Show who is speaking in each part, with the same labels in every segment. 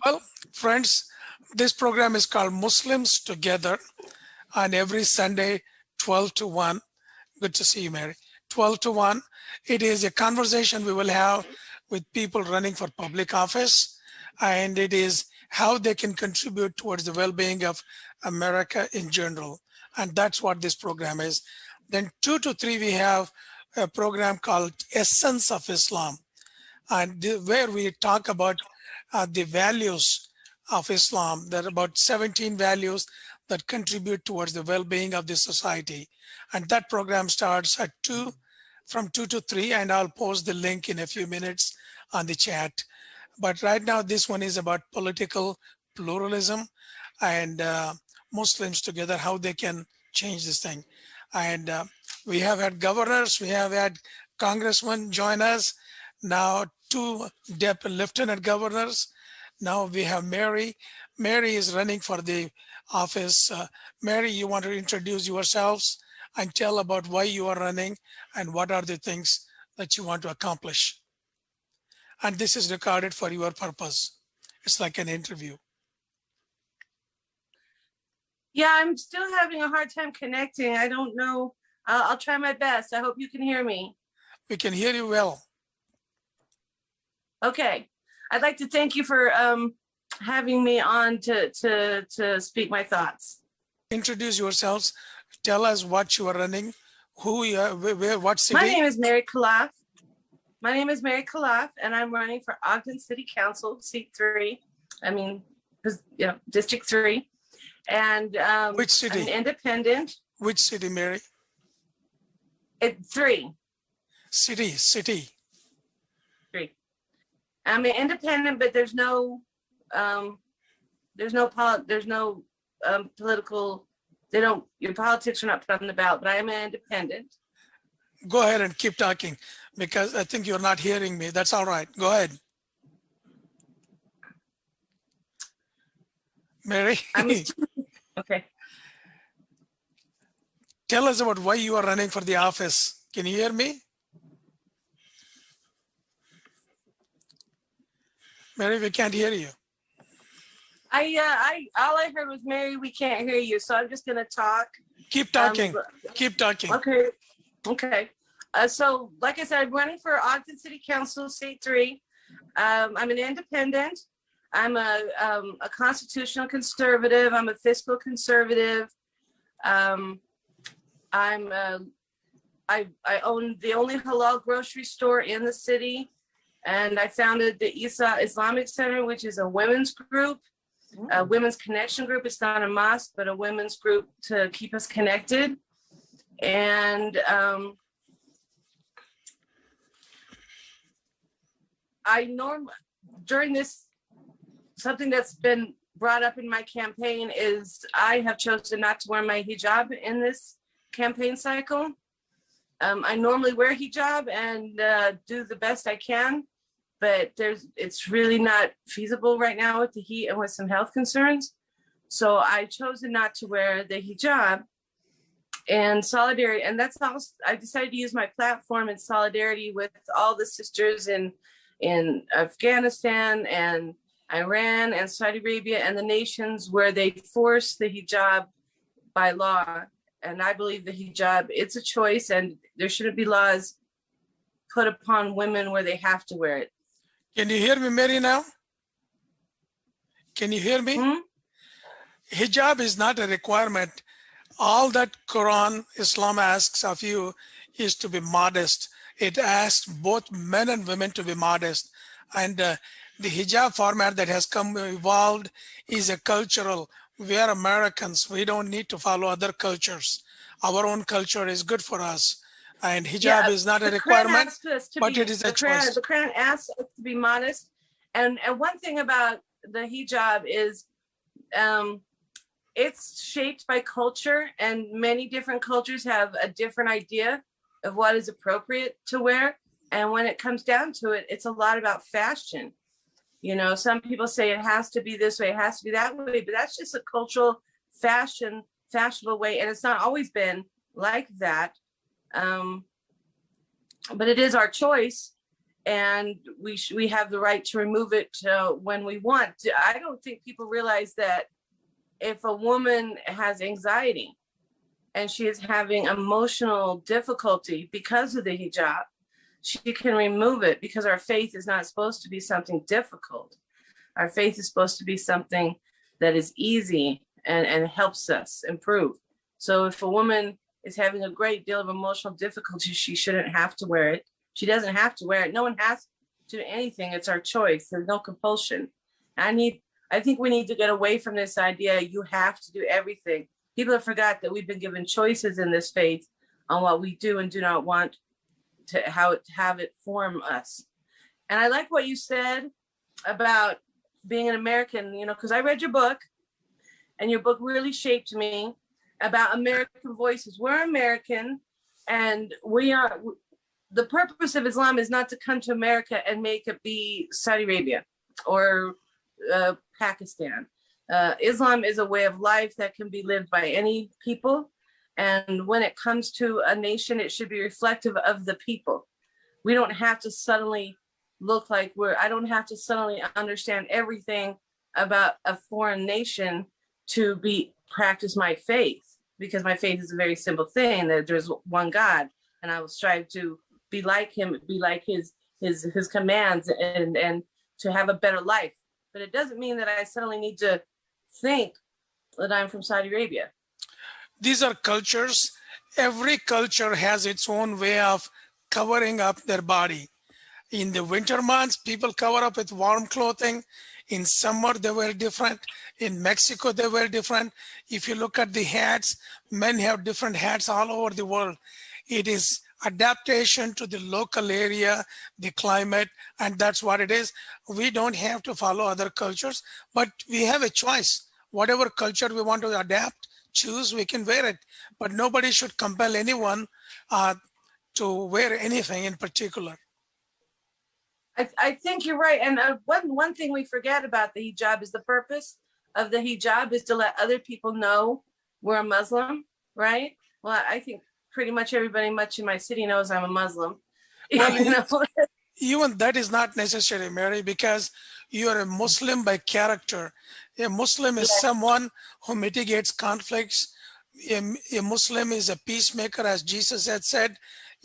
Speaker 1: Well, friends, this program is called Muslims Together, on every Sunday, 12 to 1. Good to see you, Mary. 12 to 1. It is a conversation we will have with people running for public office, and it is how they can contribute towards the well-being of America in general. And that's what this program is. Then 2 to 3, we have a program called Essence of Islam, and where we talk about the values of Islam. There are about 17 values that contribute towards the well-being of the society. And that program starts at 2, from 2 to 3, and I'll post the link in a few minutes on the chat. But right now, this one is about political pluralism and Muslims together, how they can change this thing. And we have had governors, we have had congressmen join us, now 2 lieutenant governors. Now we have Mary. Mary is running for the office. Mary, you want to introduce yourselves and tell about why you are running and what are the things that you want to accomplish. And this is recorded for your purpose. It's like an interview.
Speaker 2: Yeah, I'm still having a hard time connecting. I don't know. I'll try my best. I hope you can hear me.
Speaker 1: We can hear you well.
Speaker 2: Okay. I'd like to thank you for having me on to speak my thoughts.
Speaker 1: Introduce yourselves. Tell us what you are running, who you are, where, what city.
Speaker 2: My name is Mary Khalaf. My name is Mary Khalaf, and I'm running for Ogden City Council, seat 3. I mean, District 3. And
Speaker 1: which city?
Speaker 2: I'm an independent.
Speaker 1: Which city, Mary?
Speaker 2: 3.
Speaker 1: City.
Speaker 2: 3. I'm an independent, but there's no political. Your politics are not put on the ballot. But I am an independent.
Speaker 1: Go ahead and keep talking, because I think you're not hearing me. That's all right. Go ahead, Mary.
Speaker 2: Okay.
Speaker 1: Tell us about why you are running for the office. Can you hear me? Mary, we can't hear you.
Speaker 2: All I heard was, Mary, we can't hear you. So I'm just going to talk.
Speaker 1: Keep talking. Keep talking.
Speaker 2: Okay. So like I said, I'm running for Ogden City Council, seat 3. I'm an independent. I'm a constitutional conservative. I'm a fiscal conservative. I own the only halal grocery store in the city, and I founded the Isa Islamic Center, which is a women's group, a women's connection group. It's not a mosque, but a women's group to keep us connected. And during this, something that's been brought up in my campaign is I have chosen not to wear my hijab in this campaign cycle. I normally wear hijab and do the best I can, but it's really not feasible right now with the heat and with some health concerns. So I chose not to wear the hijab in solidarity. And that's also, I decided to use my platform in solidarity with all the sisters in Afghanistan and Iran and Saudi Arabia and the nations where they force the hijab by law. And I believe the hijab, it's a choice, and there shouldn't be laws put upon women where they have to wear it.
Speaker 1: Can you hear me, Mary, now? Can you hear me? Hijab is not a requirement. All that Quran, Islam asks of you is to be modest. It asks both men and women to be modest. And the hijab format that has evolved is a cultural. We are Americans. We don't need to follow other cultures. Our own culture is good for us. And hijab is not a requirement, but it is a choice.
Speaker 2: The Quran asks us to be modest. And one thing about the hijab is it's shaped by culture, and many different cultures have a different idea of what is appropriate to wear. And when it comes down to it, it's a lot about fashion. You know, some people say it has to be this way, it has to be that way, but that's just a cultural fashionable way. And it's not always been like that. But it is our choice. and we have the right to remove it when we want. I don't think people realize that if a woman has anxiety and she is having emotional difficulty because of the hijab, she can remove it, because our faith is not supposed to be something difficult. Our faith is supposed to be something that is easy and helps us improve. So if a woman is having a great deal of emotional difficulty, she shouldn't have to wear it. She doesn't have to wear it. No one has to do anything. It's our choice. There's no compulsion. I think we need to get away from this idea, you have to do everything. People have forgot that we've been given choices in this faith on what we do and do not want to have it form us. And I like what you said about being an American, because I read your book, and your book really shaped me about American voices. We're American, and the purpose of Islam is not to come to America and make it be Saudi Arabia or Pakistan. Islam is a way of life that can be lived by any people. And when it comes to a nation, it should be reflective of the people. We don't have to suddenly look like I don't have to suddenly understand everything about a foreign nation to practice my faith, because my faith is a very simple thing, that there's one God, and I will strive to be like him, be like his commands, and to have a better life. But it doesn't mean that I suddenly need to think that I'm from Saudi Arabia.
Speaker 1: These are cultures. Every culture has its own way of covering up their body. In the winter months, people cover up with warm clothing. In summer, they wear different. In Mexico, they wear different. If you look at the hats, men have different hats all over the world. It is adaptation to the local area, the climate, and that's what it is. We don't have to follow other cultures, but we have a choice. Whatever culture we want to adapt, choose, we can wear it. But nobody should compel anyone to wear anything in particular.
Speaker 2: I think you're right. And one thing we forget about the hijab is the purpose of the hijab is to let other people know we're a Muslim, right? Well, I think pretty much everybody much in my city knows I'm a Muslim.
Speaker 1: Well, even that is not necessary, Mary, because you are a Muslim by character. A Muslim is someone who mitigates conflicts. A Muslim is a peacemaker, as Jesus had said.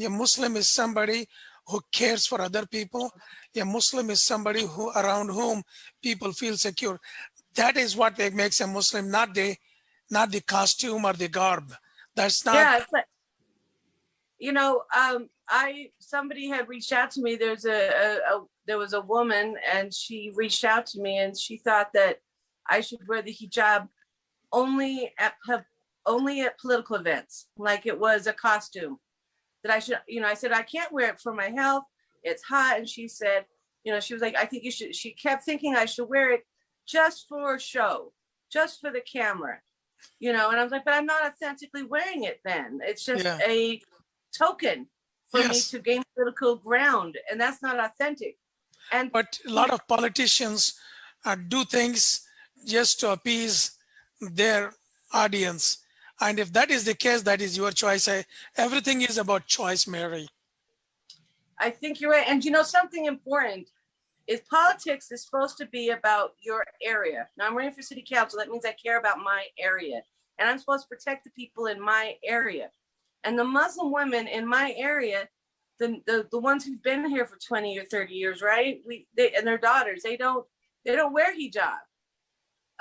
Speaker 1: A Muslim is somebody who cares for other people. A Muslim is somebody around whom people feel secure. That is what makes a Muslim, not the costume or the garb. That's not.
Speaker 2: Yeah, it's like, somebody had reached out to me. There was a woman, and she reached out to me, and she thought that I should wear the hijab only at political events, like it was a costume. That I should, I said, I can't wear it for my health. It's hot. And she said, she was like, I think you should. She kept thinking I should wear it just for show, just for the camera, and I was like, but I'm not authentically wearing it then. It's just a token for me to gain political ground. And that's not authentic.
Speaker 1: But a lot of politicians do things just to appease their audience. And if that is the case, that is your choice. Everything is about choice, Mary.
Speaker 2: I think you're right. And something important is politics is supposed to be about your area. Now I'm running for city council. That means I care about my area. And I'm supposed to protect the people in my area. And the Muslim women in my area, the ones who've been here for 20 or 30 years, right? And their daughters, they don't wear hijab.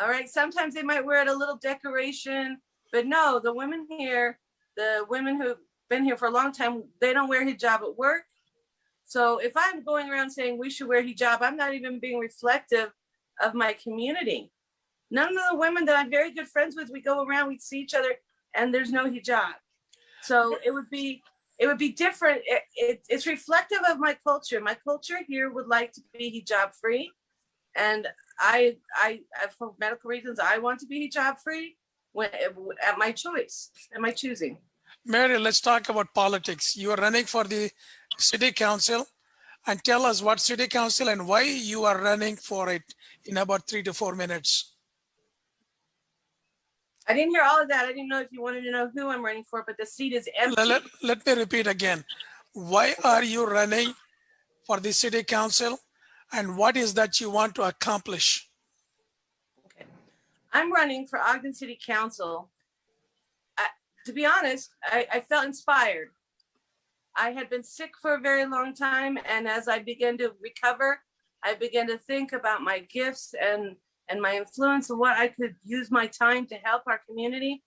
Speaker 2: All right. Sometimes they might wear it a little decoration. But no, the women here, the women who've been here for a long time, they don't wear hijab at work. So if I'm going around saying we should wear hijab, I'm not even being reflective of my community. None of the women that I'm very good friends with, we go around, we see each other, and there's no hijab. So it would be different. It's reflective of my culture. My culture here would like to be hijab free. And I for medical reasons, I want to be hijab free. At my choice, am I choosing?
Speaker 1: Mary, let's talk about politics. You are running for the city council, and tell us what city council and why you are running for it in about 3 to 4 minutes.
Speaker 2: I didn't hear all of that. I didn't know if you wanted to know who I'm running for, but the seat is empty.
Speaker 1: Let me repeat again. Why are you running for the city council, and what is that you want to accomplish?
Speaker 2: Okay. I'm running for Ogden City Council. To be honest, I felt inspired. I had been sick for a very long time, and as I began to recover, I began to think about my gifts and my influence and what I could use my time to help our community.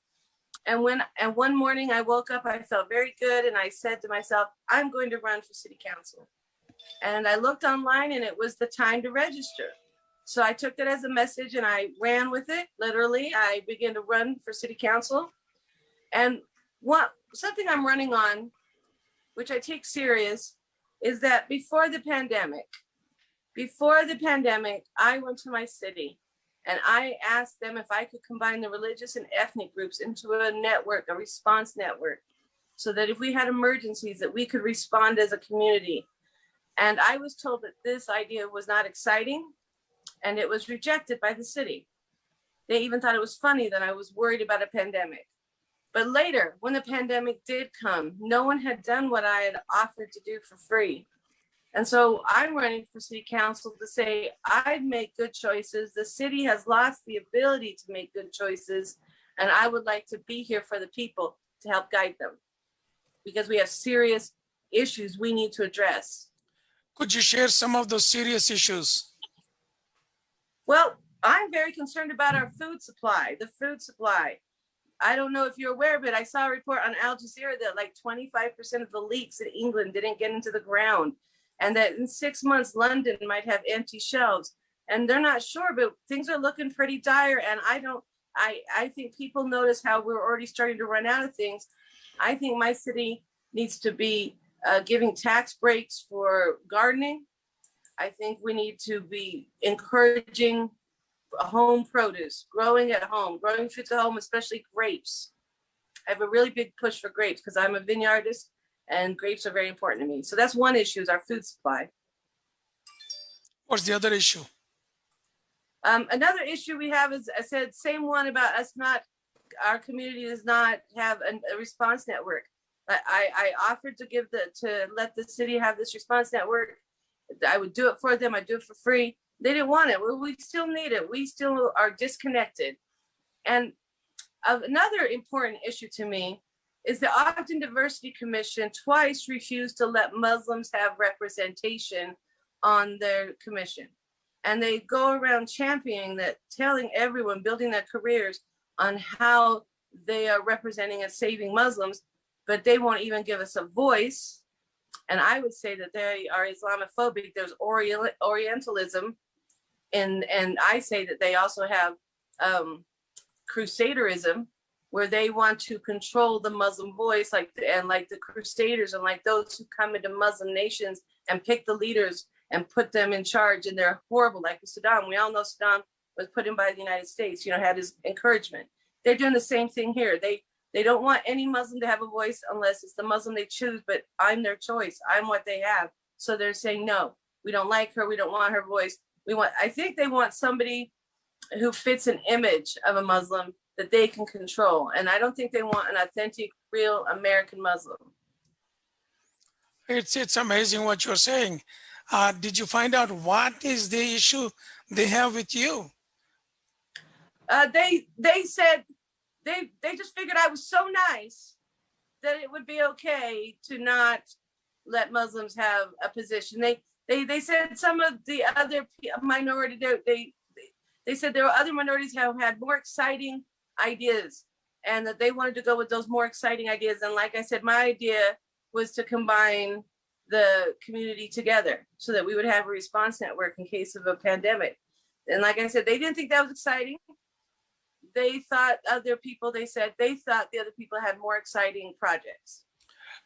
Speaker 2: And one morning I woke up, I felt very good, and I said to myself, I'm going to run for city council. And I looked online, and it was the time to register. So I took it as a message, and I ran with it. Literally, I began to run for city council. And something I'm running on, which I take serious, is that before the pandemic, I went to my city and I asked them if I could combine the religious and ethnic groups into a network, a response network, so that if we had emergencies, that we could respond as a community. And I was told that this idea was not exciting, and it was rejected by the city. They even thought it was funny that I was worried about a pandemic. But later, when the pandemic did come, no one had done what I had offered to do for free. And so I'm running for city council to say, I'd make good choices. The city has lost the ability to make good choices. And I would like to be here for the people to help guide them, because we have serious issues we need to address.
Speaker 1: Could you share some of those serious issues?
Speaker 2: Well, I'm very concerned about our food supply, the food supply. I don't know if you're aware, but I saw a report on Al Jazeera that like 25% of the leeks in England didn't get into the ground, and that in 6 months, London might have empty shelves. And they're not sure, but things are looking pretty dire. And I think people notice how we're already starting to run out of things. I think my city needs to be giving tax breaks for gardening. I think we need to be encouraging home produce, growing at home, growing foods at home, especially grapes. I have a really big push for grapes because I'm a vineyardist and grapes are very important to me. So that's one issue, is our food supply.
Speaker 1: What's the other issue?
Speaker 2: Another issue we have is, I said, same one about our community does not have a response network. I offered to let the city have this response network. I would do it for them. I'd do it for free. They didn't want it. Well, we still need it. We still are disconnected. And another important issue to me is the Ogden Diversity Commission twice refused to let Muslims have representation on their commission. And they go around championing that, telling everyone, building their careers on how they are representing and saving Muslims, but they won't even give us a voice. And I would say that they are Islamophobic. There's Orientalism. And I say that they also have crusaderism, where they want to control the Muslim voice, like the Crusaders and like those who come into Muslim nations and pick the leaders and put them in charge. And they're horrible, like Saddam. We all know Saddam was put in by the United States, had his encouragement. They're doing the same thing here. They don't want any Muslim to have a voice unless it's the Muslim they choose, but I'm their choice. I'm what they have. So they're saying, no, we don't like her. We don't want her voice. I think they want somebody who fits an image of a Muslim that they can control. And I don't think they want an authentic, real American Muslim.
Speaker 1: It's amazing what you're saying. Did you find out what is the issue they have with you?
Speaker 2: They said they just figured I was so nice that it would be okay to not let Muslims have a position. They said some of the other minority, they said there were other minorities who had more exciting ideas, and that they wanted to go with those more exciting ideas. And like I said, my idea was to combine the community together so that we would have a response network in case of a pandemic. And like I said, they didn't think that was exciting. They thought the other people had more exciting projects.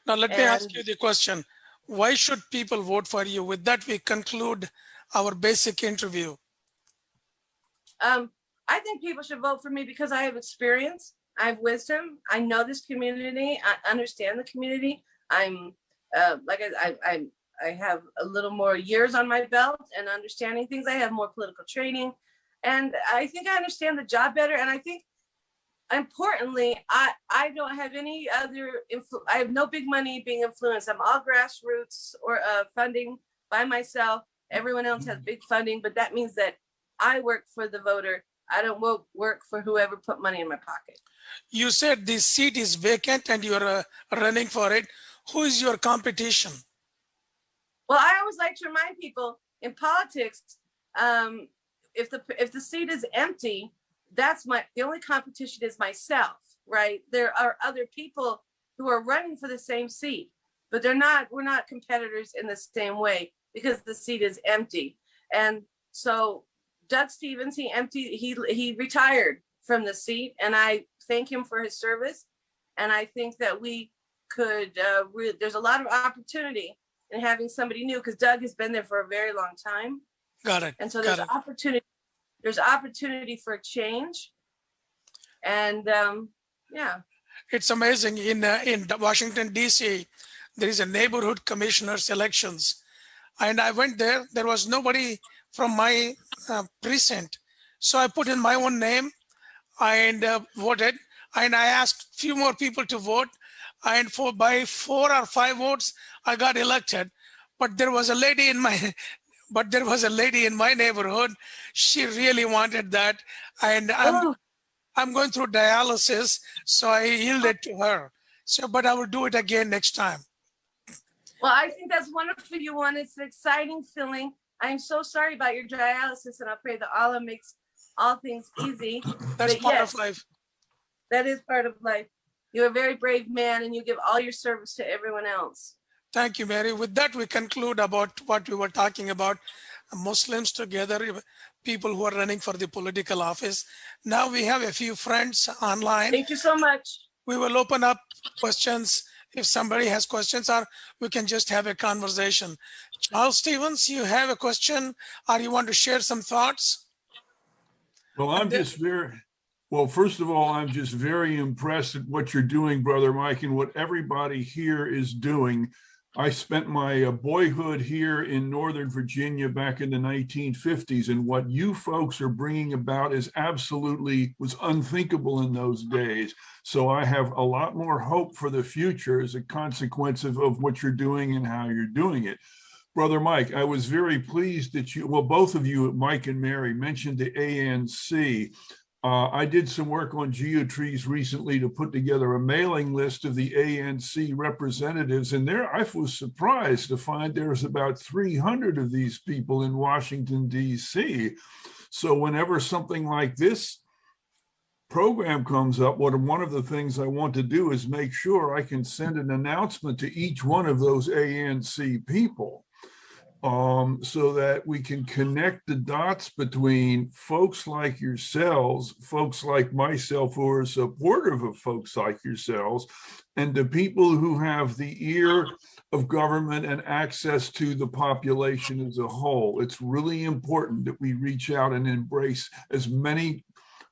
Speaker 1: Now, let me ask you the question. Why should people vote for you? With that, we conclude our basic interview.
Speaker 2: I think people should vote for me because I have experience, I have wisdom, I know this community, I understand the community. I'm I have a little more years on my belt and understanding things. I have more political training, and I think I understand the job better. And I think, importantly, I don't have any other I have no big money being influenced. I'm all grassroots or funding by myself. Everyone else has big funding, but that means that I work for the voter. I don't work for whoever put money in my pocket.
Speaker 1: You said this seat is vacant and you're running for it. Who is your competition?
Speaker 2: Well, I always like to remind people in politics, if the seat is empty, the only competition is myself, right? There are other people who are running for the same seat, but we're not competitors in the same way because the seat is empty. And so Doug Stevens, he retired from the seat, and I thank him for his service. And I think that we could, there's a lot of opportunity in having somebody new, because Doug has been there for a very long time.
Speaker 1: Got it.
Speaker 2: And so there's opportunity for a change. And yeah.
Speaker 1: It's amazing. In Washington, D.C., there is a neighborhood commissioner's elections. And I went there. There was nobody from my precinct. So I put in my own name and voted. And I asked a few more people to vote. And by 4 or 5 votes, I got elected. But there was a lady in my neighborhood. She really wanted that. And I'm going through dialysis, so I yielded to her. So, but I will do it again next time.
Speaker 2: Well, I think that's wonderful, you won. It's an exciting feeling. I'm so sorry about your dialysis, and I pray that Allah makes all things easy.
Speaker 1: That's part of life.
Speaker 2: That is part of life. You're a very brave man, and you give all your service to everyone else.
Speaker 1: Thank you, Mary. With that, we conclude about what we were talking about, Muslims together, people who are running for the political office. Now we have a few friends online.
Speaker 2: Thank you so much.
Speaker 1: We will open up questions if somebody has questions, or we can just have a conversation. Charles Stevens, you have a question, or you want to share some thoughts?
Speaker 3: Well, first of all, I'm just very impressed at what you're doing, Brother Mike, and what everybody here is doing. I spent my boyhood here in Northern Virginia back in the 1950s, and what you folks are bringing about was unthinkable in those days. So I have a lot more hope for the future as a consequence of what you're doing and how you're doing it. Brother Mike, I was very pleased that both of you, Mike and Mary, mentioned the ANC. I did some work on GeoTrees recently to put together a mailing list of the ANC representatives, and I was surprised to find there's about 300 of these people in Washington, D.C. So whenever something like this program comes up, one of the things I want to do is make sure I can send an announcement to each one of those ANC people. So that we can connect the dots between folks like yourselves, folks like myself who are supportive of folks like yourselves, and the people who have the ear of government and access to the population as a whole. It's really important that we reach out and embrace as many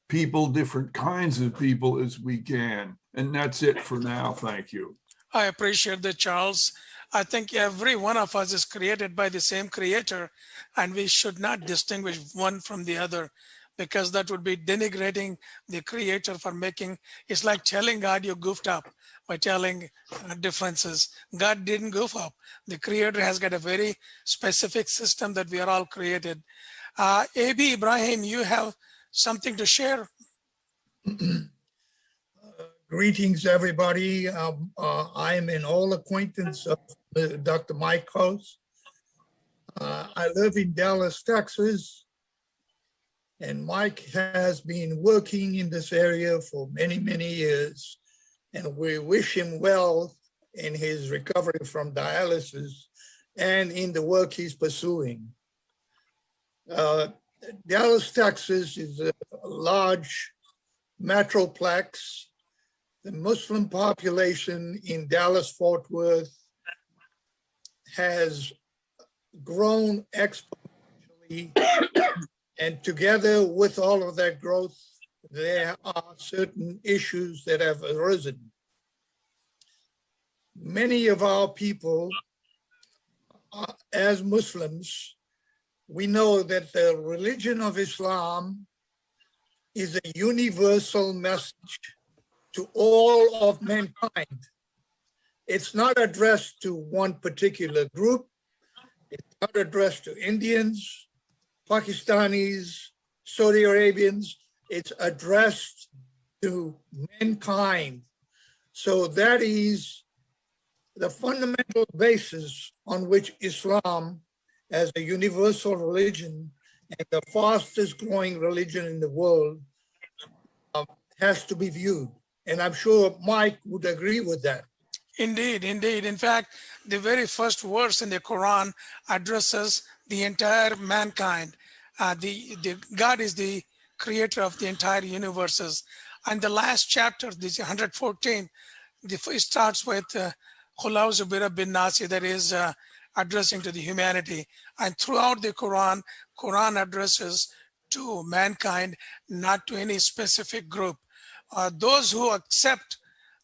Speaker 3: people, different kinds of people as we can. And that's it for now. Thank you.
Speaker 1: I appreciate that, Charles. I think every one of us is created by the same creator, and we should not distinguish one from the other, because that would be denigrating the creator for it's like telling God you goofed up by telling differences. God didn't goof up. The creator has got a very specific system that we are all created. A.B. Ibrahim, you have something to share?
Speaker 4: Greetings, everybody. I am in all acquaintance of Dr. Mike Ghouse. I live in Dallas, Texas, and Mike has been working in this area for many, many years, and we wish him well in his recovery from dialysis and in the work he's pursuing. Dallas, Texas is a large metroplex. The Muslim population in Dallas-Fort Worth has grown exponentially, and together with all of that growth, there are certain issues that have arisen. Many of our people, as Muslims, we know that the religion of Islam is a universal message to all of mankind. It's not addressed to one particular group. It's not addressed to Indians, Pakistanis, Saudi Arabians. It's addressed to mankind. So that is the fundamental basis on which Islam, as a universal religion and the fastest growing religion in the world, has to be viewed. And I'm sure Mike would agree with that.
Speaker 1: Indeed, indeed. In fact, the very first verse in the Quran addresses the entire mankind. God is the creator of the entire universes. And the last chapter, this 114, it starts with Khalaf bin Nasi, that is addressing to the humanity. And throughout the Quran addresses to mankind, not to any specific group. Those who accept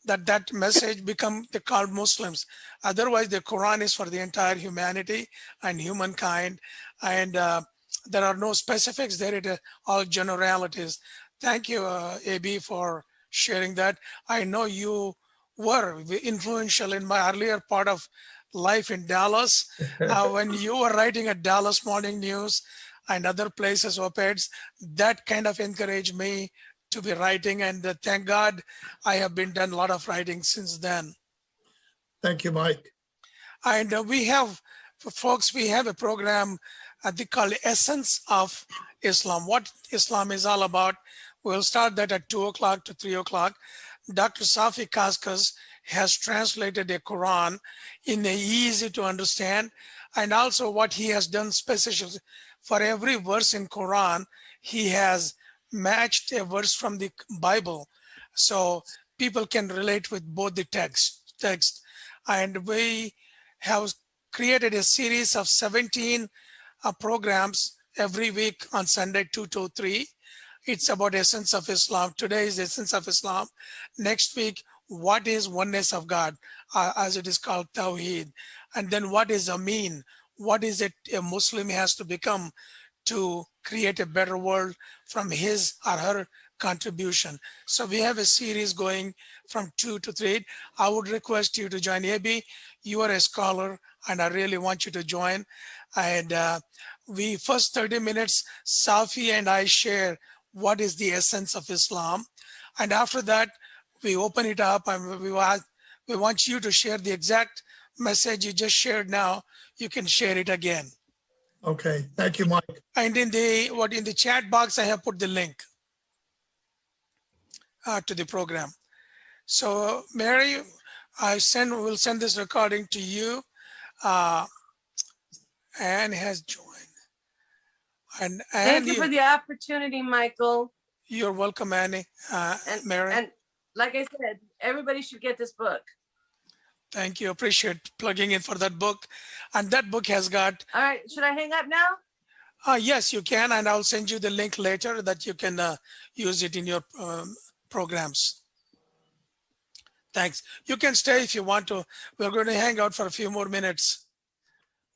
Speaker 1: that message become the called Muslims. Otherwise, the Quran is for the entire humanity and humankind. And there are no specifics there, it is all generalities. Thank you, AB, for sharing that. I know you were influential in my earlier part of life in Dallas when you were writing at Dallas Morning News and other places, op-eds. That kind of encouraged me to be writing, and thank God I have been done a lot of writing since then.
Speaker 4: Thank you, Mike.
Speaker 1: And we have, folks, we have a program they call Essence of Islam, what Islam is all about. We'll start that at 2 o'clock to 3 o'clock. Dr. Safi Kaskas has translated the Quran in a easy to understand, and also what he has done specifically for every verse in Quran, he has matched a verse from the Bible, so people can relate with both the text. And we have created a series of 17 programs every week on Sunday 2 to 3. It's about essence of Islam. Today is essence of Islam. Next week, what is oneness of God, as it is called Tawheed. And then what is Amin? What is it a Muslim has to become to create a better world from his or her contribution? So we have a series going from 2 to 3. I would request you to join. AB, you are a scholar and I really want you to join. And we first 30 minutes, Safi and I share what is the essence of Islam. And after that, we open it up and we want you to share the exact message you just shared now. You can share it again.
Speaker 4: Okay, thank you, Mike.
Speaker 1: And in the chat box, I have put the link to the program. So Mary, we'll send this recording to you. Anne has joined. And
Speaker 2: thank you for the opportunity, Michael.
Speaker 1: You're welcome, Annie. Mary.
Speaker 2: And like I said, everybody should get this book.
Speaker 1: Thank you. Appreciate plugging in for that book. And that book has got.
Speaker 2: All right. Should I hang up now?
Speaker 1: Yes, you can. And I'll send you the link later that you can use it in your programs. Thanks. You can stay if you want to. We're going to hang out for a few more minutes.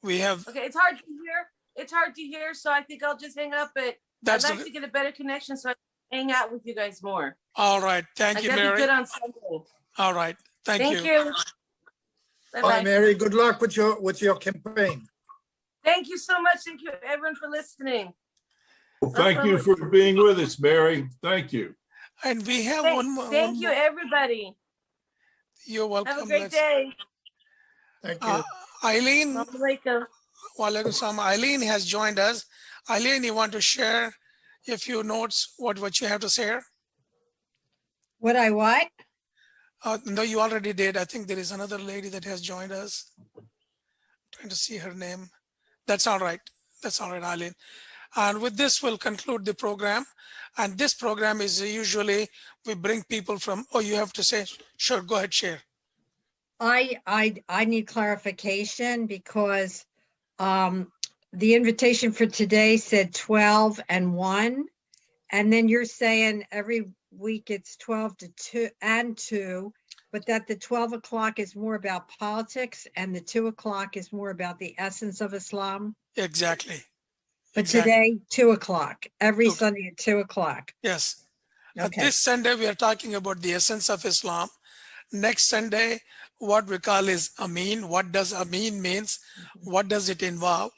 Speaker 1: We have.
Speaker 2: Okay. It's hard to hear. It's hard to hear. So I think I'll just hang up. But I'd like to get a better connection so I can hang out with you guys more.
Speaker 1: All right. Thank you, Mary.
Speaker 2: That'd be good on Sunday.
Speaker 1: All right. Thank you.
Speaker 2: Thank you.
Speaker 4: Bye, bye, Mary. Good luck with your campaign.
Speaker 2: Thank you so much. Thank you, everyone, for listening.
Speaker 3: Well, thank you for being with us, Mary. Thank you.
Speaker 1: And we have one more.
Speaker 2: Thank you, everybody.
Speaker 1: You're welcome.
Speaker 2: Have a great day.
Speaker 4: Thank you.
Speaker 1: Eileen.
Speaker 2: Walaikum
Speaker 1: salam. Eileen has joined us. Eileen, you want to share a few notes, what you have to share?
Speaker 5: What I what?
Speaker 1: No, you already did. I think there is another lady that has joined us. I'm trying to see her name. That's all right. That's all right, Eileen. And with this, we'll conclude the program. And this program is usually, we bring people from, you have to say, sure, go ahead, share.
Speaker 5: I need clarification because the invitation for today said 12 and 1. And then you're saying every week it's 12 to 2 and 2, but that the 12 o'clock is more about politics and the 2 o'clock is more about the essence of Islam.
Speaker 1: Exactly.
Speaker 5: But today, 2 o'clock, every Sunday at 2 o'clock.
Speaker 1: Yes.
Speaker 5: Okay.
Speaker 1: This Sunday, we are talking about the essence of Islam. Next Sunday, what we call is Amin. What does Amin means? What does it involve?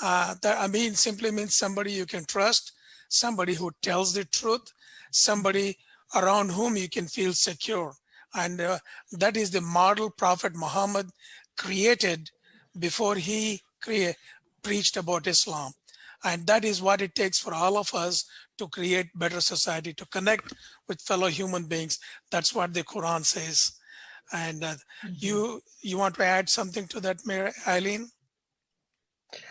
Speaker 1: The Amin simply means somebody you can trust, somebody who tells the truth, somebody around whom you can feel secure. And that is the model Prophet Muhammad created before he preached about Islam. And that is what it takes for all of us to create better society, to connect with fellow human beings. That's what the Quran says. And you want to add something to that, Mary Eileen?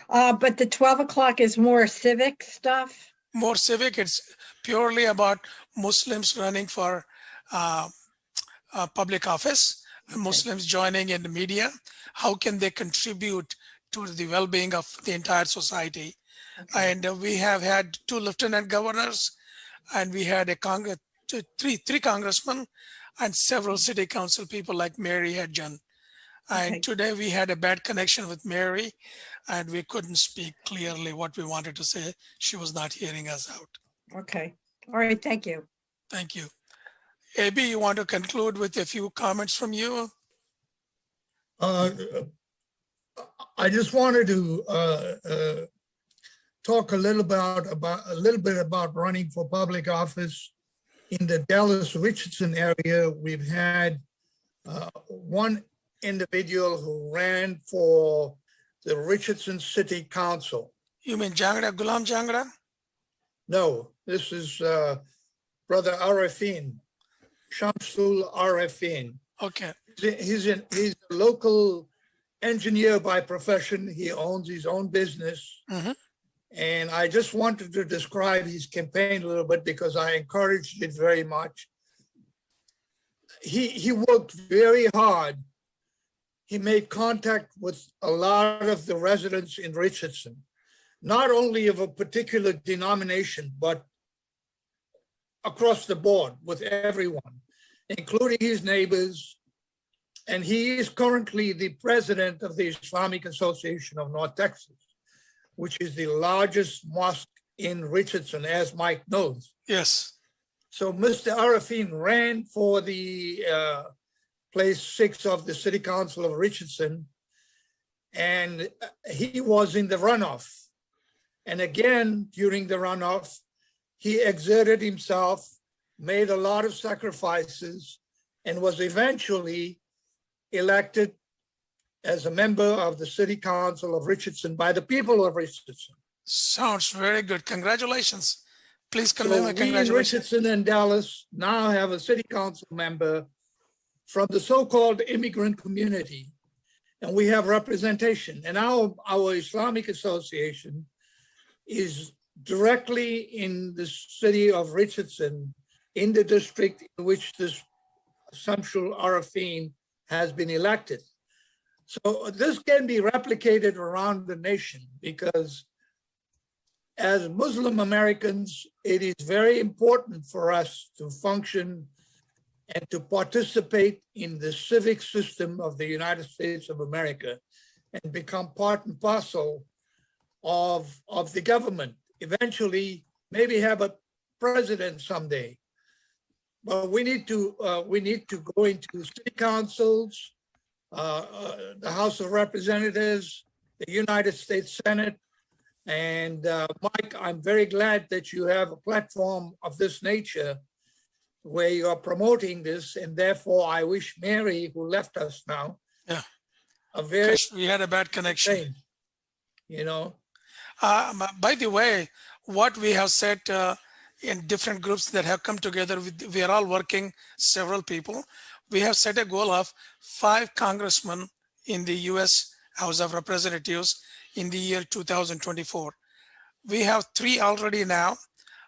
Speaker 5: But the 12 o'clock is more civic stuff.
Speaker 1: More civic. It's purely about Muslims running for public office, Muslims joining in the media. How can they contribute to the well-being of the entire society?
Speaker 5: Okay.
Speaker 1: And we have had 2 lieutenant governors, and we had three congressmen, and several city council people like Mary had done. And
Speaker 5: Okay.
Speaker 1: today we had a bad connection with Mary, and we couldn't speak clearly what we wanted to say. She was not hearing us out.
Speaker 5: Okay. All right. Thank you.
Speaker 1: Thank you. AB, you want to conclude with a few comments from you?
Speaker 4: I just wanted to talk a little bit about running for public office. In the Dallas-Richardson area, we've had one individual who ran for the Richardson City Council.
Speaker 1: You mean Jangra, Gulam Jangra?
Speaker 4: No, this is Brother Arifin, Shamsul Arifin.
Speaker 1: Okay.
Speaker 4: He's a local engineer by profession. He owns his own business.
Speaker 1: Mhm.
Speaker 4: And I just wanted to describe his campaign a little bit because I encouraged it very much. He worked very hard. He made contact with a lot of the residents in Richardson, not only of a particular denomination, but across the board with everyone, including his neighbors. And he is currently the president of the Islamic Association of North Texas, which is the largest mosque in Richardson, as Mike knows.
Speaker 1: Yes.
Speaker 4: So Mr. Arifin ran for the place 6 of the City Council of Richardson, and he was in the runoff. And again, during the runoff, he exerted himself, made a lot of sacrifices, and was eventually elected as a member of the City Council of Richardson by the people of Richardson.
Speaker 1: Sounds very good. Congratulations. Please
Speaker 4: So
Speaker 1: convey my
Speaker 4: we in
Speaker 1: congratulations.
Speaker 4: Richardson and Dallas now have a City Council member from the so-called immigrant community, and we have representation. And our Islamic Association is directly in the city of Richardson, in the district in which this Shamsul Arifin has been elected. So this can be replicated around the nation because as Muslim Americans, it is very important for us to function and to participate in the civic system of the United States of America and become part and parcel of the government. Eventually, maybe have a president someday. But we need to go into city councils, the House of Representatives, the United States Senate. And Mike, I'm very glad that you have a platform of this nature where you are promoting this. And therefore, I wish Mary, who left us now,
Speaker 1: Yeah.
Speaker 4: a very
Speaker 1: We had a bad connection.
Speaker 4: thing, you know.
Speaker 1: By the way, what we have said in different groups that have come together, we are all working, several people. We have set a goal of 5 congressmen in the US House of Representatives in the year 2024. We have 3 already now,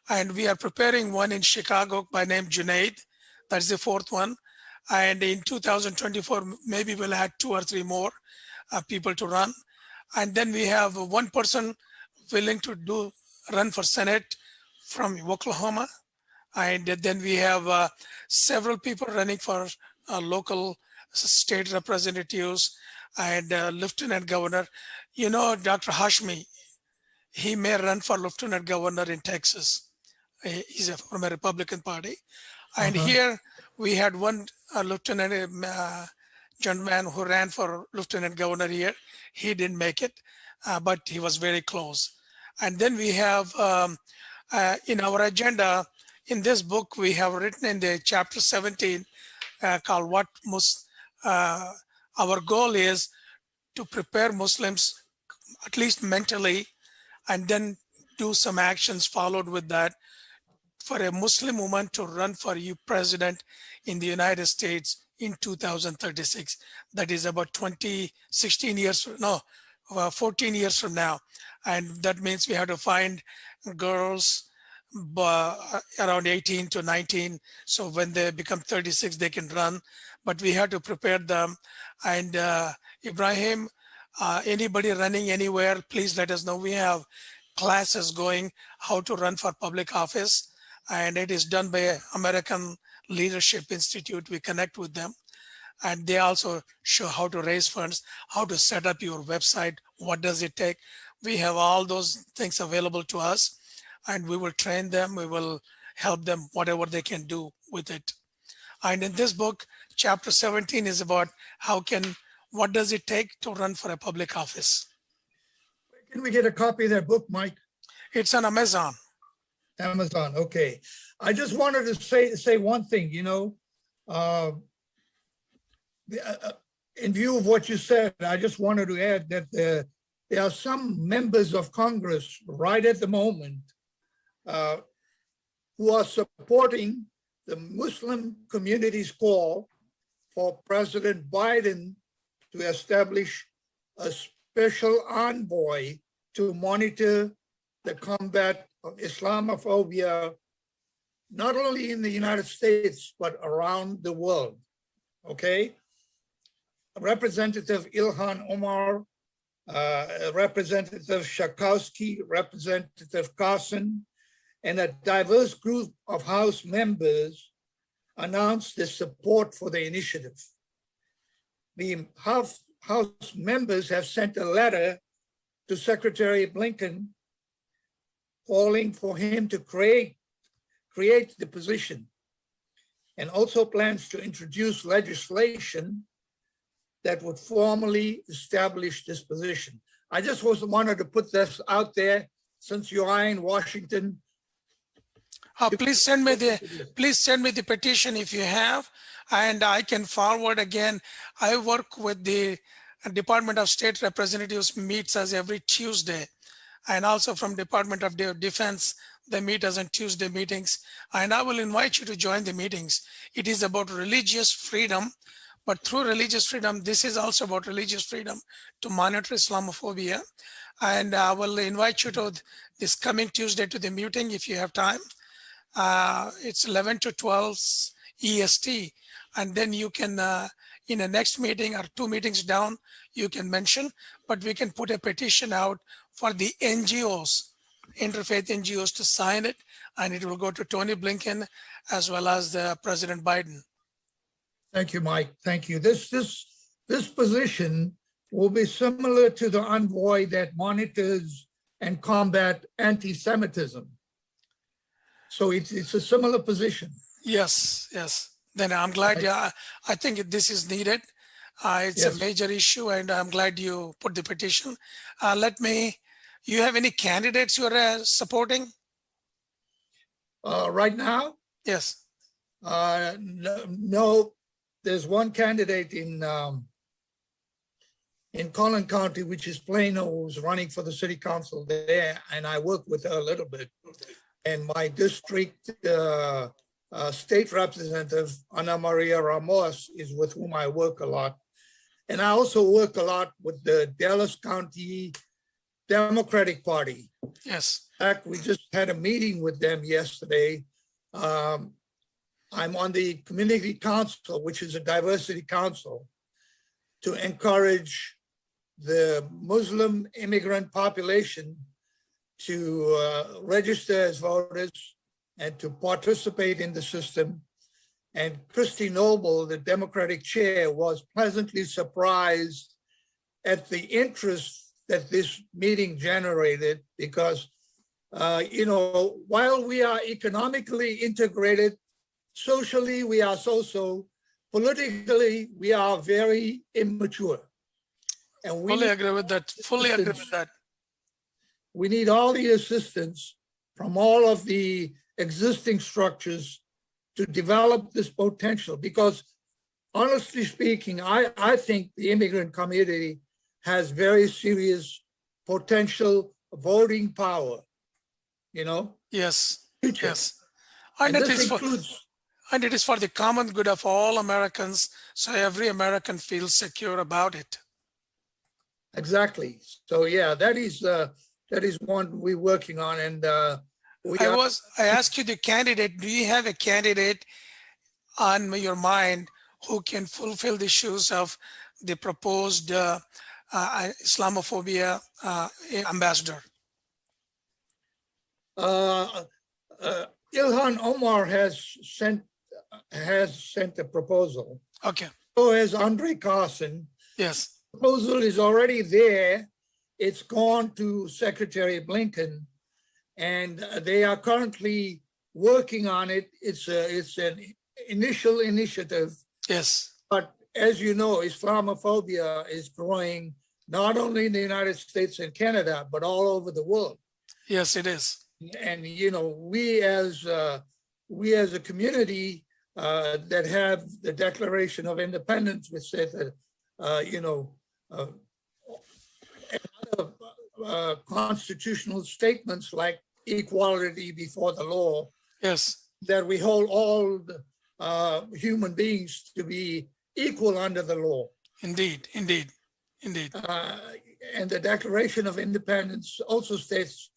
Speaker 1: and we are preparing one in Chicago by name Junaid. That's the 4th one. And in 2024, maybe we'll add 2 or 3 more people to run. And then we have one person willing to run for Senate from Oklahoma. And then we have several people running for local state representatives and lieutenant governor. You know, Dr. Hashmi, he may run for lieutenant governor in Texas. He's from a Republican party. And
Speaker 4: Uh-huh.
Speaker 1: here we had one lieutenant gentleman who ran for lieutenant governor here. He didn't make it, but he was very close. And then we have in our agenda, in this book, we have written in the chapter 17 called What our goal is to prepare Muslims, at least mentally, and then do some actions followed with that for a Muslim woman to run for you president in the United States in 2036. That is about 16 years, no, 14 years from now. And that means we have to find girls around 18 to 19. So when they become 36, they can run, but we have to prepare them. And Ibrahim, anybody running anywhere, please let us know. We have classes going how to run for public office, and it is done by American Leadership Institute. We connect with them, and they also show how to raise funds, how to set up your website, what does it take. We have all those things available to us, and we will train them. We will help them whatever they can do with it. And in this book, chapter 17 is about what does it take to run for a public office.
Speaker 4: Can we get a copy of that book, Mike?
Speaker 1: It's on Amazon.
Speaker 4: Amazon, okay. I just wanted to say one thing, in view of what you said, I just wanted to add that there are some members of Congress right at the moment who are supporting the Muslim community's call for President Biden to establish a special envoy to monitor the combat of Islamophobia, not only in the United States, but around the world, okay? Representative Ilhan Omar, Representative Shakowski, Representative Carson, and a diverse group of House members announced their support for the initiative. The House members have sent a letter to Secretary Blinken calling for him to create the position, and also plans to introduce legislation that would formally establish this position. I just wanted to put this out there since you are in Washington.
Speaker 1: Please send me the petition if you have, and I can forward again. I work with the Department of State representatives, meets us every Tuesday, and also from Department of Defense, they meet us on Tuesday meetings, and I will invite you to join the meetings. It is about religious freedom, but through religious freedom, this is also about religious freedom to monitor Islamophobia. And I will invite you to this coming Tuesday to the meeting if you have time. It's 11 to 12 EST. And then you can, in the next meeting or 2 meetings down, you can mention, but we can put a petition out for the NGOs, interfaith NGOs, to sign it, and it will go to Tony Blinken as well as the President Biden.
Speaker 4: Thank you, Mike. Thank you. This position will be similar to the envoy that monitors and combat anti-Semitism. So it's a similar position.
Speaker 1: Yes, yes. Then I'm glad. Yeah, I think this is needed. It's a major issue, and I'm glad you put the petition. You have any candidates you are supporting?
Speaker 4: Right now?
Speaker 1: Yes.
Speaker 4: No, there's one candidate in Collin County, which is Plano, who's running for the city council there, and I work with her a little bit. And my district state representative, Ana Maria Ramos, is with whom I work a lot. And I also work a lot with the Dallas County Democratic Party.
Speaker 1: Yes.
Speaker 4: In fact, we just had a meeting with them yesterday. I'm on the community council, which is a diversity council, to encourage the Muslim immigrant population to register as voters and to participate in the system. And Christy Noble, the Democratic chair, was pleasantly surprised at the interest that this meeting generated because, while we are economically integrated socially we are so-so, politically we are very immature. And we
Speaker 1: Fully
Speaker 4: need
Speaker 1: agree with that. Fully agree with that.
Speaker 4: we need all the assistance from all of the existing structures to develop this potential, because honestly speaking, I think the immigrant community has very serious potential voting power, you know?
Speaker 1: Yes.
Speaker 4: Future.
Speaker 1: Yes.
Speaker 4: And
Speaker 1: And it
Speaker 4: this
Speaker 1: is for
Speaker 4: includes,
Speaker 1: and it is for the common good of all Americans, so every American feels secure about it.
Speaker 4: exactly. So yeah, that is one we're working on, and
Speaker 1: I asked you the candidate, do you have a candidate on your mind who can fulfill the shoes of the proposed Islamophobia ambassador?
Speaker 4: Ilhan Omar has sent a proposal.
Speaker 1: Okay.
Speaker 4: So has Andre Carson.
Speaker 1: Yes.
Speaker 4: Proposal is already there. It's gone to Secretary Blinken, and they are currently working on it. It's an initial initiative,
Speaker 1: Yes.
Speaker 4: but as you know, Islamophobia is growing not only in the United States and Canada, but all over the world.
Speaker 1: Yes, it is.
Speaker 4: And you know, we as a community that have the Declaration of Independence, which says that other constitutional statements like equality before the law,
Speaker 1: Yes.
Speaker 4: that we hold all human beings to be equal under the law.
Speaker 1: Indeed. Indeed. Indeed.
Speaker 4: And the Declaration of Independence also states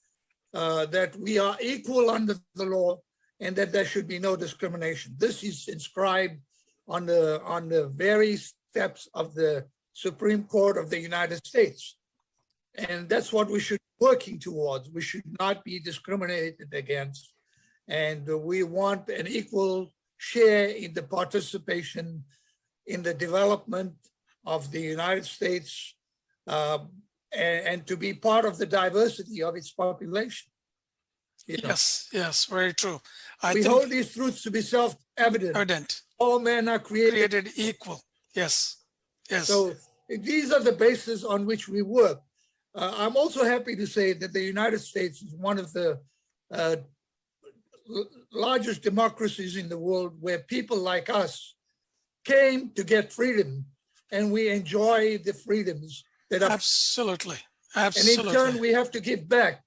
Speaker 4: that we are equal under the law and that there should be no discrimination. This is inscribed on the very steps of the Supreme Court of the United States. And that's what we should be working towards. We should not be discriminated against. And we want an equal share in the participation in the development of the United States and to be part of the diversity of its population. You know?
Speaker 1: Yes, yes, very true.
Speaker 4: We hold these truths to be self-evident.
Speaker 1: Evident.
Speaker 4: All men are
Speaker 1: Created equal. Yes, yes.
Speaker 4: So these are the bases on which we work. I'm also happy to say that the United States is one of the largest democracies in the world where people like us came to get freedom, and we enjoy the freedoms that are.
Speaker 1: Absolutely. Absolutely.
Speaker 4: And in turn, we have to give back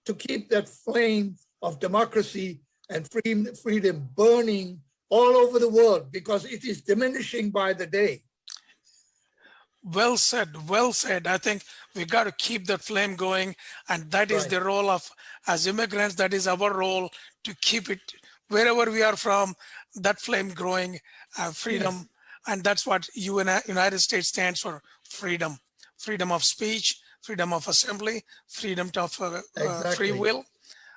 Speaker 4: to keep that flame of democracy and freedom burning all over the world, because it is diminishing by the day.
Speaker 1: Well said, well said. I think we got to keep that flame going, and that is the role of, as immigrants, that is our role, to keep it wherever we are from, that flame growing, freedom. Yes. And that's what United States stands for: freedom, freedom of speech, freedom of assembly, freedom of free will.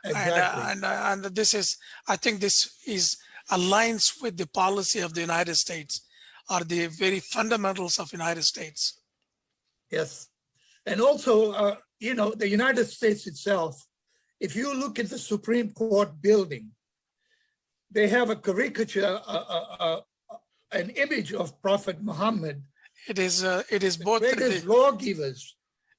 Speaker 1: Exactly. And this is, I think this is aligns with the policy of the United States, are the very fundamentals of United States.
Speaker 4: Yes. And also, you know, the United States itself, if you look at the Supreme Court building, they have a caricature, an image of Prophet Muhammad.
Speaker 1: It is both
Speaker 4: the greatest lawgivers.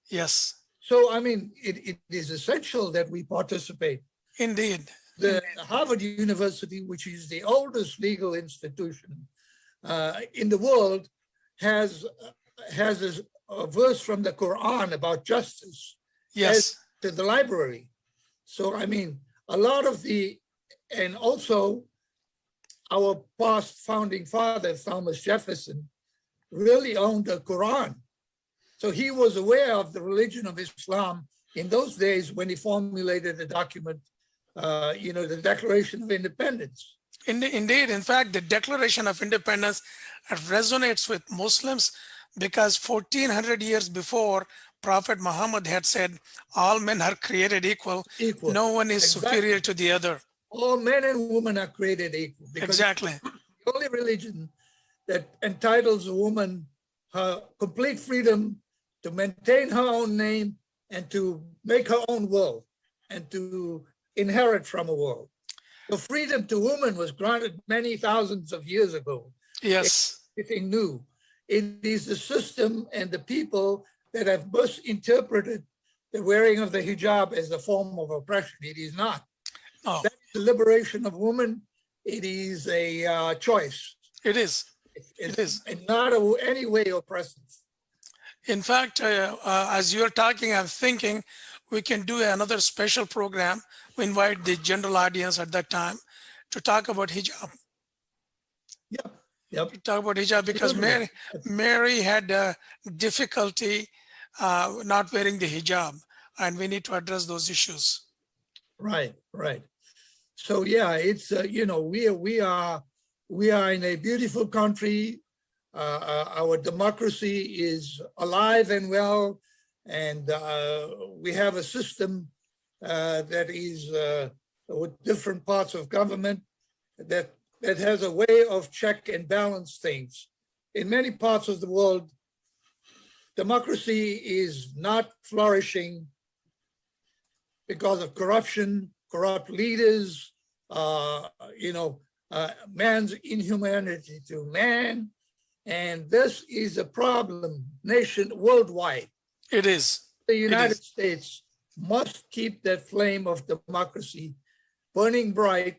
Speaker 1: Yes.
Speaker 4: So, I mean, it is essential that we participate.
Speaker 1: Indeed.
Speaker 4: The Harvard University, which is the oldest legal institution in the world, has a verse from the Quran about justice.
Speaker 1: Yes.
Speaker 4: To the library. So, I mean, a lot of and also our past founding father, Thomas Jefferson, really owned the Quran. So he was aware of the religion of Islam in those days when he formulated the document, the Declaration of Independence.
Speaker 1: Indeed. In fact, the Declaration of Independence resonates with Muslims because 1400 years before, Prophet Muhammad had said, all men are created equal. No one is superior to the other.
Speaker 4: All men and women are created equal.
Speaker 1: Exactly.
Speaker 4: The only religion that entitles a woman her complete freedom to maintain her own name and to make her own world and to inherit from a world. The freedom to women was granted many thousands of years ago.
Speaker 1: Yes,
Speaker 4: Anything new. It is the system and the people that have misinterpreted the wearing of the hijab as a form of oppression. It is not.
Speaker 1: no,
Speaker 4: That is the liberation of women. It is a choice.
Speaker 1: it is.
Speaker 4: It's
Speaker 1: It is.
Speaker 4: not any way oppressive.
Speaker 1: In fact, as you're talking, I'm thinking we can do another special program. We invite the general audience at that time to talk about hijab.
Speaker 4: Yep. Yep.
Speaker 1: Talk about hijab because Mary had difficulty not wearing the hijab, and we need to address those issues.
Speaker 4: Right. Right. So yeah, it's you know, we are in a beautiful country. Our democracy is alive and well, and we have a system that is with different parts of government that has a way of check and balance things. In many parts of the world, democracy is not flourishing because of corruption, corrupt leaders, man's inhumanity to man. And this is a problem worldwide.
Speaker 1: It is.
Speaker 4: The United States must keep that flame of democracy burning bright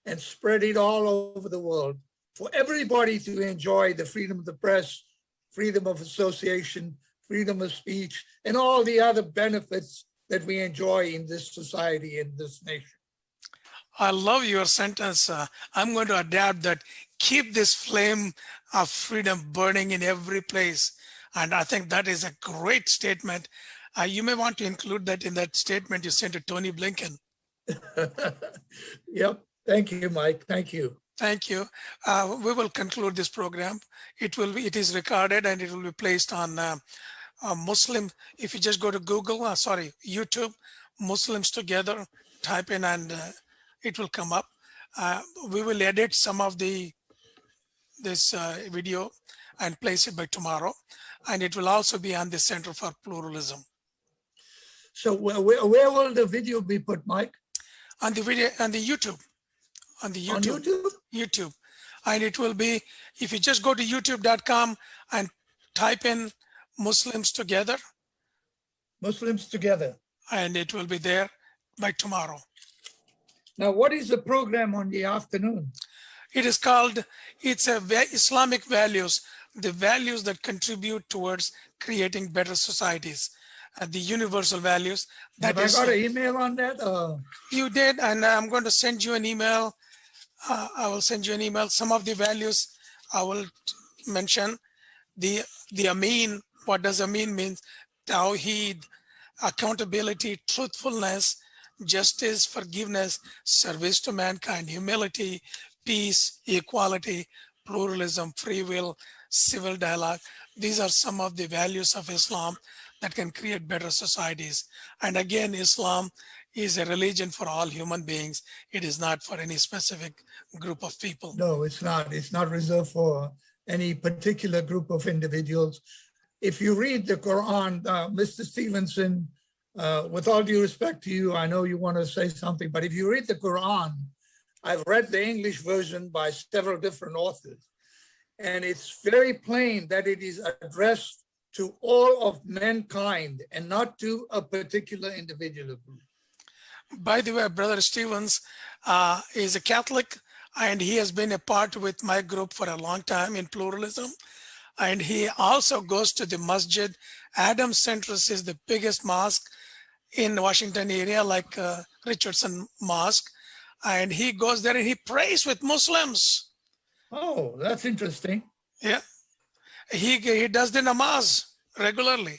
Speaker 4: and spread it all over the world for everybody to enjoy the freedom of the press, freedom of association, freedom of speech, and all the other benefits that we enjoy in this society, in this nation.
Speaker 1: I love your sentence. I'm going to adapt that. Keep this flame of freedom burning in every place. And I think that is a great statement. You may want to include that in that statement you sent to Tony Blinken.
Speaker 4: Yep. Thank you, Mike. Thank you.
Speaker 1: Thank you. We will conclude this program. It is recorded and it will be placed on Muslim. If you just go to YouTube, Muslims Together, type in and it will come up. We will edit some of this video and place it by tomorrow. And it will also be on the Center for Pluralism.
Speaker 4: So where will the video be put, Mike?
Speaker 1: On the video, on the YouTube. On the YouTube.
Speaker 4: On YouTube?
Speaker 1: YouTube. And it will be, if you just go to youtube.com and type in Muslims Together.
Speaker 4: Muslims Together.
Speaker 1: And it will be there by tomorrow.
Speaker 4: Now, what is the program on the afternoon?
Speaker 1: It is called, it's Islamic values, the values that contribute towards creating better societies. The universal values.
Speaker 4: Have I got an email on that?
Speaker 1: You did, and I'm going to send you an email. I will send you an email. Some of the values I will mention. The Amin, what does Amin mean? Tawheed, accountability, truthfulness, justice, forgiveness, service to mankind, humility, peace, equality, pluralism, free will, civil dialogue. These are some of the values of Islam that can create better societies. And again, Islam is a religion for all human beings. It is not for any specific group of people.
Speaker 4: No, it's not. It's not reserved for any particular group of individuals. If you read the Quran, Mr. Stevenson, with all due respect to you, I know you want to say something, but if you read the Quran, I've read the English version by several different authors, and it's very plain that it is addressed to all of mankind and not to a particular individual group.
Speaker 1: By the way, Brother Stevens is a Catholic, and he has been a part with my group for a long time in pluralism. And he also goes to the masjid. Adams Centris is the biggest mosque in the Washington area, like Richardson Mosque. And he goes there and he prays with Muslims.
Speaker 4: Oh, that's interesting.
Speaker 1: Yeah. He does the namaz regularly.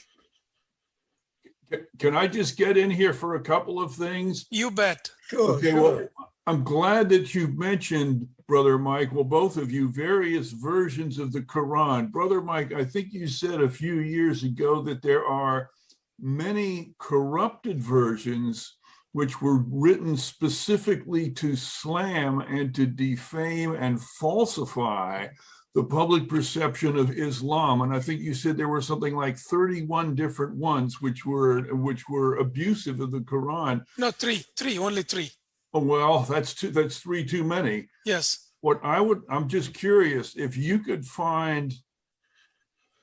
Speaker 3: Can I just get in here for a couple of things?
Speaker 1: You bet.
Speaker 4: Sure,
Speaker 3: Okay,
Speaker 4: sure.
Speaker 3: well, I'm glad that you mentioned, Brother Mike, well, both of you, various versions of the Quran. Brother Mike, I think you said a few years ago that there are many corrupted versions which were written specifically to slam and to defame and falsify the public perception of Islam. And I think you said there were something like 31 different ones which were abusive of the Quran.
Speaker 1: No, three, only three.
Speaker 3: Oh, well, that's three too many.
Speaker 1: Yes.
Speaker 3: I'm just curious if you could find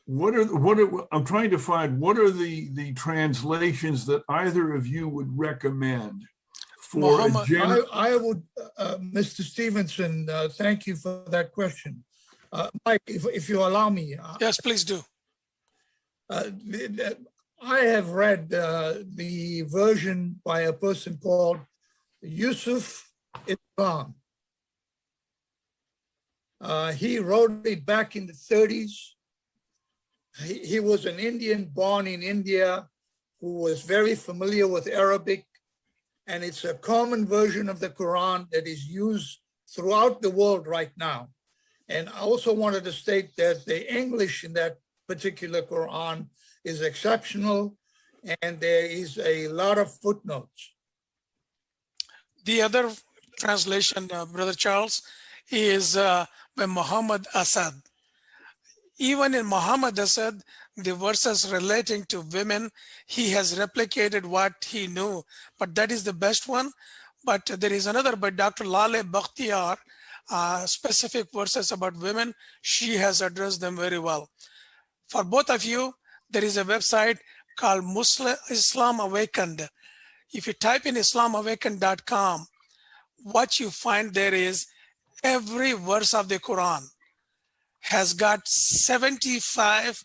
Speaker 3: I'm trying to find what are the translations that either of you would recommend for
Speaker 1: Muhammad,
Speaker 4: I would, Mr. Stevenson, thank you for that question. Mike, if you allow me.
Speaker 1: yes, please do.
Speaker 4: I have read the version by a person called Yusuf Islam. He wrote it back in the 30s. He was an Indian born in India who was very familiar with Arabic, and it's a common version of the Quran that is used throughout the world right now. And I also wanted to state that the English in that particular Quran is exceptional, and there is a lot of footnotes.
Speaker 1: The other translation, Brother Charles, is by Muhammad Asad. Even in Muhammad Asad, the verses relating to women, he has replicated what he knew, but that is the best one. But there is another by Dr. Lale Bakhtiyar, specific verses about women. She has addressed them very well. For both of you, there is a website called Islam Awakened. If you type in islamawakened.com, what you find there is every verse of the Quran has got 75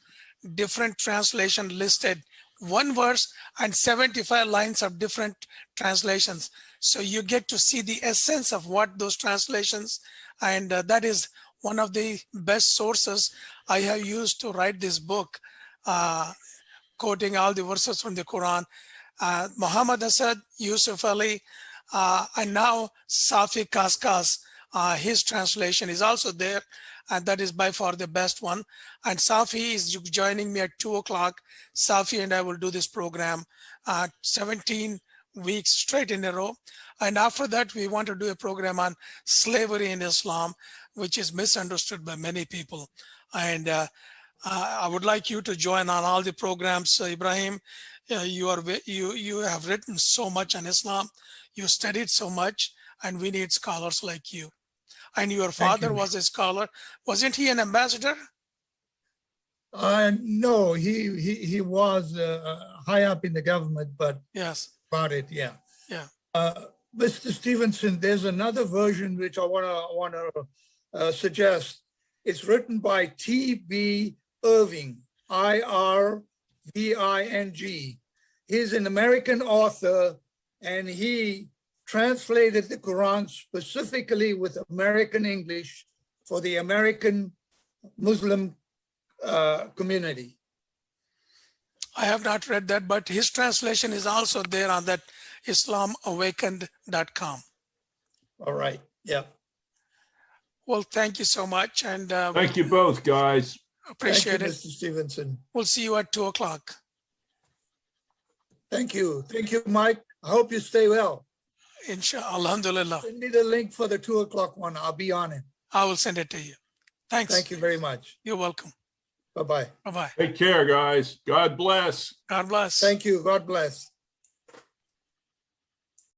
Speaker 1: different translations listed, one verse and 75 lines of different translations. So you get to see the essence of what those translations, and that is one of the best sources I have used to write this book, quoting all the verses from the Quran. Muhammad Asad, Yusuf Ali, and now Safi Kaskas, his translation is also there, and that is by far the best one. And Safi is joining me at 2 o'clock. Safi and I will do this program 17 weeks straight in a row. And after that, we want to do a program on slavery in Islam, which is misunderstood by many people. And I would like you to join on all the programs. Ibrahim, you have written so much on Islam. You studied so much, and we need scholars like you. And your father was a scholar. Wasn't he an ambassador?
Speaker 4: No, he was high up in the government, but
Speaker 1: yes,
Speaker 4: about it, yeah.
Speaker 1: Yeah.
Speaker 4: Mr. Stevenson, there's another version which I want to suggest. It's written by T.B. Irving, I-R-V-I-N-G. He's an American author, and he translated the Quran specifically with American English for the American Muslim community.
Speaker 1: I have not read that, but his translation is also there on that islamawakened.com.
Speaker 4: All right. Yeah.
Speaker 1: Well, thank you so much. And
Speaker 3: thank you both, guys.
Speaker 1: Appreciate
Speaker 4: Thank you,
Speaker 1: it.
Speaker 4: Mr. Stevenson.
Speaker 1: We'll see you at 2 o'clock.
Speaker 4: Thank you. Thank you, Mike. I hope you stay well.
Speaker 1: Inshallah. Alhamdulillah.
Speaker 4: Send me the link for the 2 o'clock one. I'll be on it.
Speaker 1: I will send it to you. Thanks.
Speaker 4: Thank you very much.
Speaker 1: You're welcome.
Speaker 4: Bye-bye.
Speaker 1: Bye-bye.
Speaker 3: Take care, guys. God bless.
Speaker 1: God bless.
Speaker 4: Thank you. God bless.